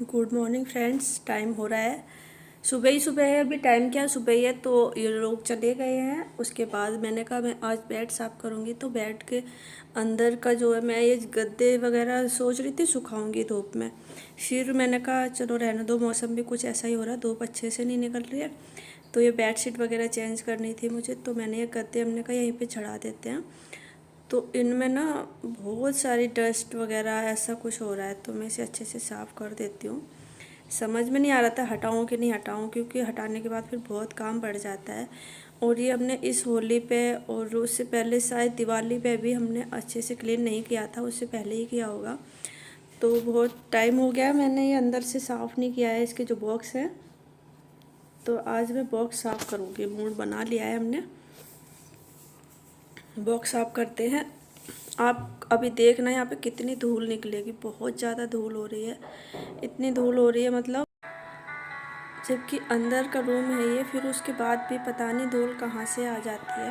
Good morning friends. Time हो रहा है, सुबह ही सुबह है। अभी टाइम क्या, सुबह ही है। तो ये लोग चले गए हैं। उसके बाद मैंने कहा मैं आज बेड साफ़ करूँगी। तो बेड के अंदर का जो है, मैं ये गद्दे वगैरह सोच रही थी सुखाऊंगी धूप में। फिर मैंने कहा चलो रहने दो, मौसम भी कुछ ऐसा ही हो रहा है, धूप अच्छे से नहीं निकल रही है। तो ये बेडशीट वगैरह चेंज करनी थी मुझे। तो मैंने ये गद्दे हमने कहा यहीं पर चढ़ा देते हैं। तो इनमें ना बहुत सारी डस्ट वगैरह ऐसा कुछ हो रहा है, तो मैं इसे अच्छे से साफ़ कर देती हूँ। समझ में नहीं आ रहा था हटाऊँ कि नहीं हटाऊँ, क्योंकि हटाने के बाद फिर बहुत काम बढ़ जाता है। और ये हमने इस होली पे और उससे पहले शायद दिवाली पे भी हमने अच्छे से क्लीन नहीं किया था, उससे पहले ही किया होगा। तो बहुत टाइम हो गया, मैंने ये अंदर से साफ़ नहीं किया है, इसके जो बॉक्स हैं। तो आज मैं बॉक्स साफ़ करूँगी, मूड बना लिया है हमने। बॉक्स साफ़ करते हैं। आप अभी देखना यहाँ पे कितनी धूल निकलेगी, बहुत ज़्यादा धूल हो रही है। इतनी धूल हो रही है मतलब, जबकि अंदर का रूम है ये, फिर उसके बाद भी पता नहीं धूल कहाँ से आ जाती है,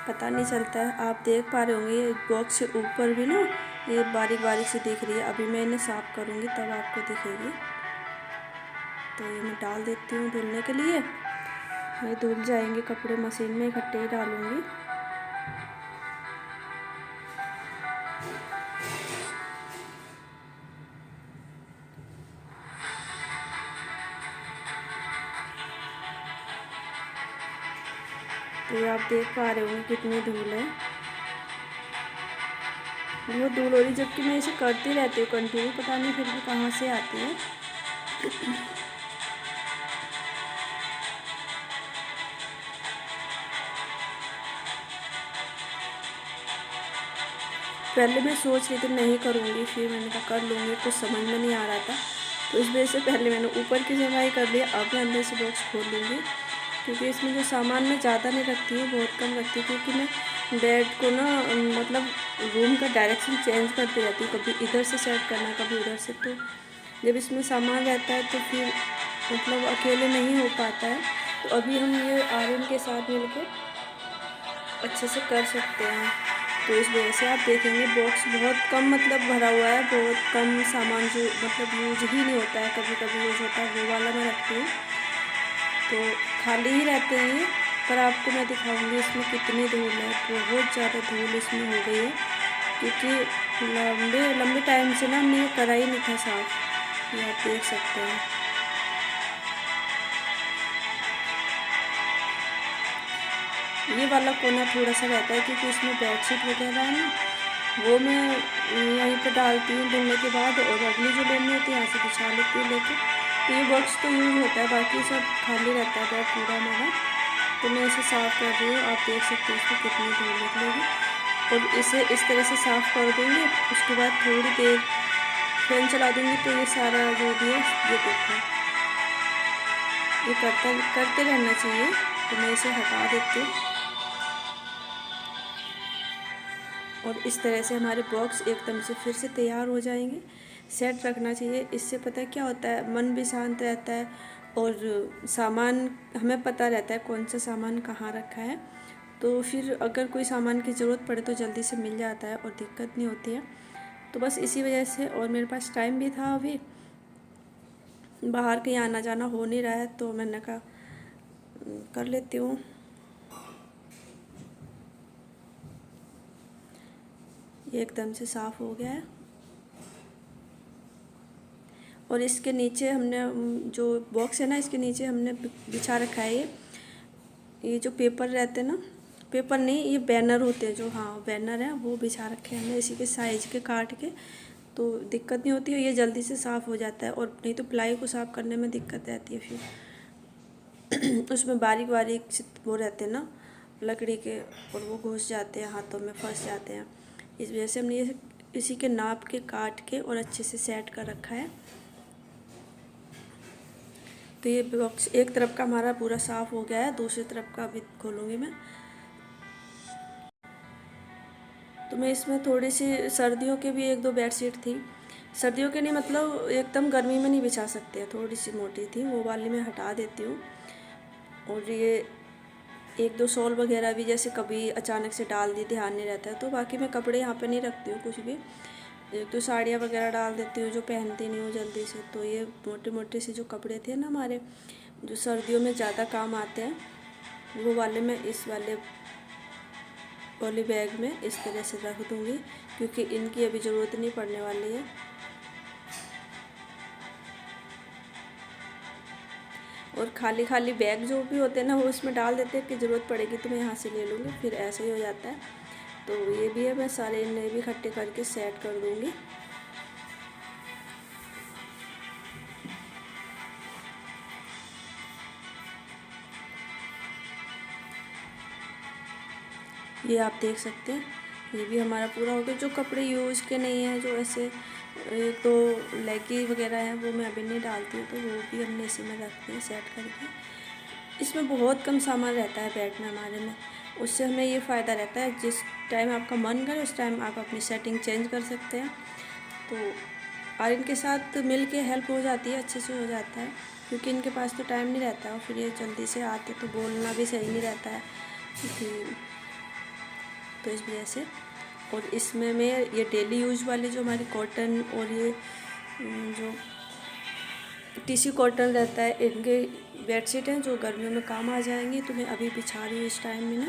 पता नहीं चलता है। आप देख पा रहे होंगे ये बॉक्स से ऊपर भी ना ये बारीक बारीक सी दिख रही है। अभी मैं इन्हें साफ़ करूँगी तब आपको दिखेगी। तो ये मैं डाल देती हूँ धुलने के लिए। ये धुल जाएंगे कपड़े, मशीन में इकट्ठे ही डालूँगी। तो ये आप देख पा रहे होंगे कितनी धूल है, बहुत धूल हो रही, जबकि मैं इसे करती रहती हूँ कंटिन्यू, पता नहीं फिर भी कहाँ से आती है। पहले मैं सोच रही थी नहीं करूँगी, फिर मैंने कहा कर लूँगी, कुछ समझ में नहीं आ रहा था। तो इस वजह से पहले मैंने ऊपर की सफाई कर लिया। अब मैं अंदर से बॉक्स खोल लूँगी, क्योंकि इसमें जो सामान मैं ज़्यादा नहीं रखती हूँ, बहुत कम रखती हूँ। क्योंकि मैं बेड को ना मतलब रूम का डायरेक्शन चेंज करती रहती हूँ, कभी इधर से सेट करना कभी उधर से। तो जब इसमें सामान रहता है तो फिर मतलब अकेले नहीं हो पाता है। तो अभी हम ये आर्यन के साथ मिलकर अच्छे से कर सकते हैं। तो इस वजह से आप देखेंगे बॉक्स बहुत कम मतलब भरा हुआ है, बहुत कम सामान जो मतलब यूज ही नहीं होता है, कभी कभी यूज होता है, वो वाला मैं रखती हूँ। तो खाली ही रहते हैं ये। पर आपको मैं दिखाऊंगी इसमें कितनी धूल है, बहुत ज़्यादा धूल इसमें हो गई है। क्योंकि लंबे लंबे टाइम से ना हमने ये करा ही नहीं था साफ़, ये आप देख सकते हैं। ये वाला कोना थोड़ा सा रहता है, क्योंकि इसमें बेडशीट वगैरह है ना, वो मैं यहीं पे डालती हूँ धुलने के बाद, और अगली जो लेनी होती है यहाँ से बिछा लेती हूँ लेके। तो ये बॉक्स तो यूज़ होता है, बाकी सब खाली रहता है बेड पूरा हमारा। तो मैं इसे साफ़ कर रही हूँ, आप देख सकते हैं इसमें कितनी धूल निकलेगी। और इसे इस तरह से साफ़ कर दूँगी। उसके बाद थोड़ी देर फैन चला दूँगी, तो ये सारा जो भी है ये देखो, ये करते रहना चाहिए। तो मैं इसे हटा देती हूँ, और इस तरह से हमारे बॉक्स एकदम से फिर से तैयार हो जाएंगे। सेट रखना चाहिए, इससे पता है क्या होता है, मन भी शांत रहता है, और सामान हमें पता रहता है कौन सा सामान कहाँ रखा है। तो फिर अगर कोई सामान की ज़रूरत पड़े तो जल्दी से मिल जाता है और दिक्कत नहीं होती है। तो बस इसी वजह से, और मेरे पास टाइम भी था, अभी बाहर कहीं आना जाना हो नहीं रहा है, तो मैंने कहा कर लेती हूँ। ये एकदम से साफ़ हो गया है। और इसके नीचे हमने जो बॉक्स है ना, इसके नीचे हमने बिछा रखा है ये जो पेपर रहते हैं ना, पेपर नहीं, ये बैनर होते हैं जो, हाँ बैनर है, वो बिछा रखे हैं हमने इसी के साइज के काट के। तो दिक्कत नहीं होती है, ये जल्दी से साफ़ हो जाता है। और नहीं तो प्लाई को साफ़ करने में दिक्कत रहती है फिर उसमें बारीक बारीक वो रहते हैं ना लकड़ी के, और वो घुस जाते हैं हाथों में, फंस जाते हैं। इस वजह से हमने ये इसी के नाप के काट के और अच्छे से सेट कर रखा है। तो ये बॉक्स एक तरफ का हमारा पूरा साफ़ हो गया है, दूसरी तरफ का अभी खोलूँगी मैं। तो मैं इसमें थोड़ी सी सर्दियों के भी एक दो बेडशीट थी, सर्दियों के नहीं मतलब एकदम गर्मी में नहीं बिछा सकते, थोड़ी सी मोटी थी, वो वाली मैं हटा देती हूँ। और ये एक दो शॉल वगैरह भी जैसे कभी अचानक से डाल दी, ध्यान नहीं रहता है, तो बाकी मैं कपड़े यहाँ पे नहीं रखती हूँ कुछ भी। एक तो साड़ियाँ वगैरह डाल देती हूँ जो पहनती नहीं हूँ जल्दी से। तो ये मोटे मोटे से जो कपड़े थे ना हमारे, जो सर्दियों में ज़्यादा काम आते हैं, वो वाले मैं इस वाले पॉली बैग में इस तरह से रख दूँगी, क्योंकि इनकी अभी ज़रूरत नहीं पड़ने वाली है। और खाली खाली बैग जो भी होते हैं ना, वो उसमें डाल देते हैं कि ज़रूरत पड़ेगी तो मैं यहाँ से ले लूँगी, फिर ऐसे ही हो जाता है। तो ये भी है, मैं सारे इन्हें भी इकट्ठे करके सेट कर दूँगी। ये आप देख सकते हैं, ये भी हमारा पूरा हो गया। जो कपड़े यूज़ के नहीं हैं, जो ऐसे एक तो लेगी वगैरह हैं, वो मैं अभी नहीं डालती हूँ, तो वो भी हमने इसी में रखते हैं सेट करके। इसमें बहुत कम सामान रहता है बेड में हमारे में, उससे हमें ये फ़ायदा रहता है, जिस टाइम आपका मन करे उस टाइम आप अपनी सेटिंग चेंज कर सकते हैं। तो और इनके साथ मिल के हेल्प हो जाती है, अच्छे से हो जाता है, क्योंकि इनके पास तो टाइम नहीं रहता है और फिर ये जल्दी से आते तो बोलना भी सही नहीं रहता है, क्योंकि तो इस वजह से। और इसमें मैं ये डेली यूज़ वाली जो हमारी कॉटन और ये जो टिश्यू कॉटन रहता है, इनके बेडशीट हैं जो गर्मियों में काम आ जाएंगी, तो मैं अभी बिछा रही हूँ इस टाइम में ना,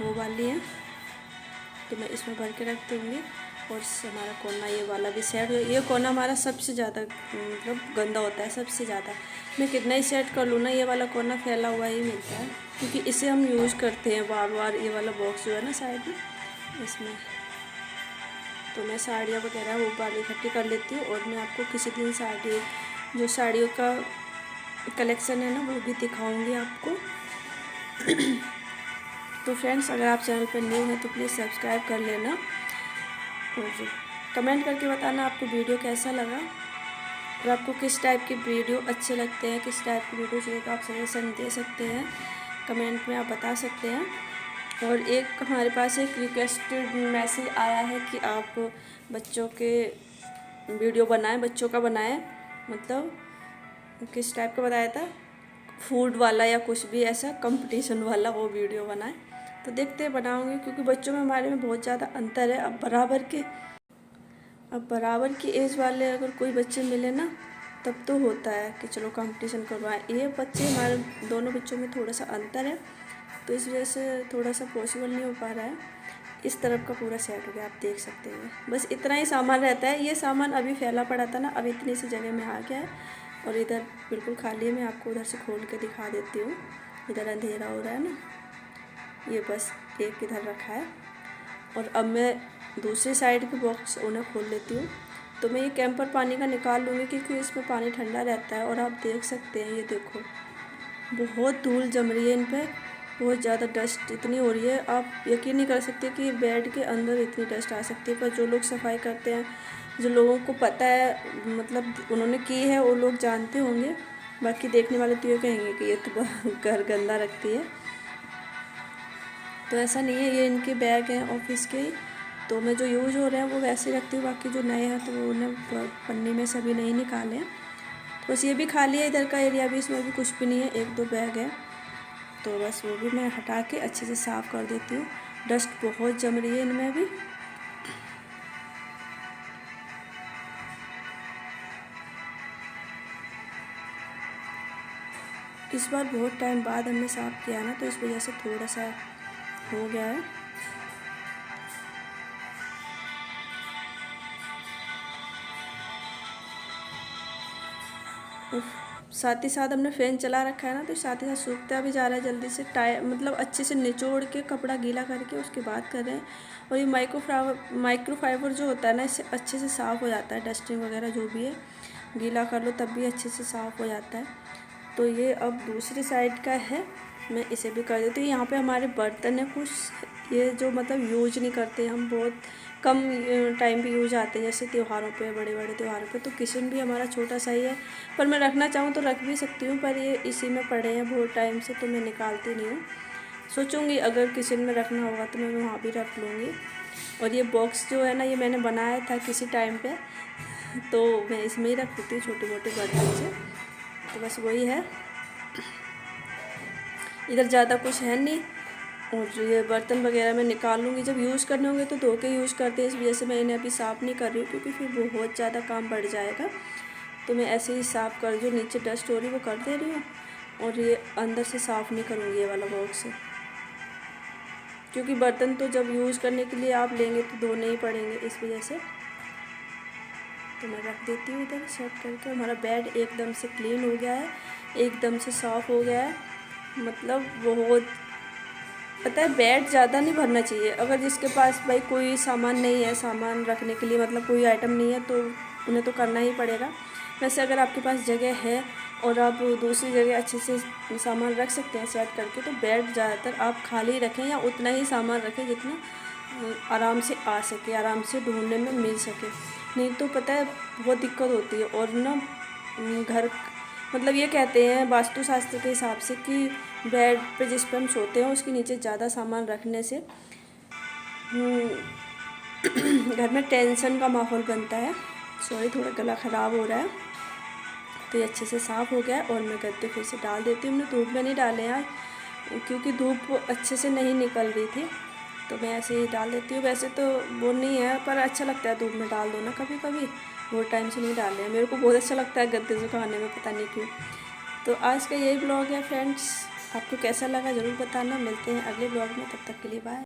वो वाली हैं, तो मैं इसमें भर के रख दूँगी। और हमारा कोना ये वाला भी सेट, ये कोना हमारा सबसे ज़्यादा मतलब गंदा होता है, सबसे ज़्यादा। मैं कितना ही सेट कर लूँ ना, ये वाला कोना फैला हुआ ही मिलता है, क्योंकि इसे हम यूज़ करते हैं बार बार। ये वाला बॉक्स जो है ना साइड में, इसमें तो मैं साड़ियाँ वगैरह वो वाली इकट्ठी कर लेती हूँ। और मैं आपको किसी दिन जो साड़ियों का कलेक्शन है ना, वो भी दिखाऊंगी आपको। तो फ्रेंड्स, अगर आप चैनल पर न्यू हैं तो प्लीज़ सब्सक्राइब कर लेना और कमेंट करके बताना आपको वीडियो कैसा लगा, और आपको किस टाइप के वीडियो अच्छे लगते हैं, किस टाइप की वीडियो चाहिए, तो आप सजेशन दे सकते हैं, कमेंट में आप बता सकते हैं। और एक हमारे पास एक रिक्वेस्टेड मैसेज आया है कि आप बच्चों के वीडियो बनाएं, बच्चों का बनाएं, मतलब किस टाइप का बताया था, फूड वाला या कुछ भी ऐसा कंपटीशन वाला वो वीडियो बनाएं। तो देखते हैं, बनाऊंगी, क्योंकि बच्चों में हमारे में बहुत ज़्यादा अंतर है। अब बराबर की एज वाले अगर कोई बच्चे मिले ना, तब तो होता है कि चलो कंपटीशन करवाएं। ये बच्चे हमारे दोनों बच्चों में थोड़ा सा अंतर है, तो इस वजह से थोड़ा सा पॉसिबल नहीं हो पा रहा है। इस तरफ का पूरा सेट हो गया, आप देख सकते हैं। बस इतना ही सामान रहता है, ये सामान अभी फैला पड़ा था ना, अब इतनी सी जगह में आ गया है, और इधर बिल्कुल खाली है। मैं आपको उधर से खोल के दिखा देती हूँ, इधर अंधेरा हो रहा है ना, ये बस एक इधर रखा है। और अब मैं दूसरी साइड के बॉक्स उन्हें खोल लेती हूँ। तो मैं ये कैंपर पानी का निकाल लूँगी, क्योंकि इसमें पानी ठंडा रहता है। और आप देख सकते हैं, ये देखो बहुत धूल जम रही है इन पर, बहुत ज़्यादा डस्ट इतनी हो रही है, आप यकीन नहीं कर सकते कि बेड के अंदर इतनी डस्ट आ सकती है। पर जो लोग सफाई करते हैं, जो लोगों को पता है, मतलब उन्होंने की है, वो लोग जानते होंगे। बाकी देखने वाले तो ये कहेंगे कि ये तो घर गंदा रखती है। तो ऐसा नहीं है, ये इनके बैग हैं ऑफिस के, तो मैं जो यूज़ हो रहे हैं वो वैसे रखती हूँ। बाकी जो नए हैं तो वो उन्हें पन्नी में सभी नहीं निकाले हैं। तो बस ये भी खाली है, इधर का एरिया भी, इसमें भी कुछ भी नहीं है, एक दो बैग है, तो बस वो भी मैं हटा के अच्छे से साफ़ कर देती हूँ। डस्ट बहुत जम रही है इनमें भी। इस बार बहुत टाइम बाद हमने साफ़ किया ना, तो इस वजह से थोड़ा सा हो गया है। साथ ही साथ हमने फ़ैन चला रखा है ना, तो साथ ही साथ सूखता भी जा रहा है जल्दी से। मतलब अच्छे से निचोड़ के कपड़ा गीला करके उसके बाद कर रहे हैं। और ये माइक्रोफाइबर जो होता है ना, इससे अच्छे से साफ़ हो जाता है, डस्टिंग वगैरह जो भी है, गीला कर लो तब भी अच्छे से साफ़ हो जाता है। तो ये अब दूसरी साइड का है, मैं इसे भी कर देती हूँ। यहाँ पे हमारे बर्तन है कुछ, ये जो मतलब यूज नहीं करते हम, बहुत कम टाइम पे यूज आते हैं, जैसे त्योहारों पे, बड़े बड़े त्योहारों पे। तो किचन भी हमारा छोटा सा ही है, पर मैं रखना चाहूँ तो रख भी सकती हूँ, पर ये इसी में पड़े हैं बहुत टाइम से, तो मैं निकालती नहीं हूँ। सोचूँगी अगर किचन में रखना होगा तो मैं वहाँ भी रख लूँगी। और ये बॉक्स जो है ना, ये मैंने बनाया था किसी टाइम पे, तो मैं इसमें ही रख देती हूँ छोटे मोटे बर्तन से। तो बस वही है, इधर ज़्यादा कुछ है नहीं। और ये बर्तन वगैरह मैं निकाल लूँगी, जब यूज़ करने होंगे तो धो के यूज़ करते हैं, इस वजह से मैं इन्हें अभी साफ़ नहीं कर रही हूँ क्योंकि फिर बहुत ज़्यादा काम बढ़ जाएगा। तो मैं ऐसे ही साफ़ कर, जो नीचे डस्ट हो रही है वो कर दे रही हूँ, और ये अंदर से साफ़ नहीं करूँगी ये वाला बॉक्स से, क्योंकि बर्तन तो जब यूज़ करने के लिए आप लेंगे तो धोने ही पड़ेंगे, इस वजह से। तो मैं रख देती हूँ इधर सेट करके। हमारा बेड एकदम से क्लीन हो गया है, एकदम से साफ़ हो गया है। मतलब बहुत, पता है बेड ज़्यादा नहीं भरना चाहिए। अगर जिसके पास भाई कोई सामान नहीं है, सामान रखने के लिए मतलब कोई आइटम नहीं है, तो उन्हें तो करना ही पड़ेगा। वैसे अगर आपके पास जगह है और आप दूसरी जगह अच्छे से सामान रख सकते हैं सेट करके, तो बेड ज़्यादातर आप खाली रखें या उतना ही सामान रखें जितना आराम से आ सके, आराम से ढूंढने में मिल सके। नहीं तो पता है बहुत दिक्कत होती है। और ना घर, मतलब ये कहते हैं वास्तुशास्त्र के हिसाब से कि बेड पे जिस पे हम सोते हैं उसके नीचे ज़्यादा सामान रखने से घर में टेंशन का माहौल बनता है। सॉरी, थोड़ा गला ख़राब हो रहा है। तो ये अच्छे से साफ़ हो गया है और मैं गद्दे फिर से डाल देती हूँ। हमने धूप में नहीं डाले यार, क्योंकि धूप अच्छे से नहीं निकल रही थी, तो मैं ऐसे ही डाल देती हूँ। वैसे तो वो नहीं है, पर अच्छा लगता है धूप में डाल दो ना कभी कभी। बहुत टाइम से नहीं डाले हैं, मेरे को बहुत अच्छा लगता है गद्दे सुखाने में, पता नहीं क्यों। तो आज का यही ब्लॉग है फ्रेंड्स, आपको कैसा लगा ज़रूर बताना। मिलते हैं अगले ब्लॉग में, तब तक के लिए बाय।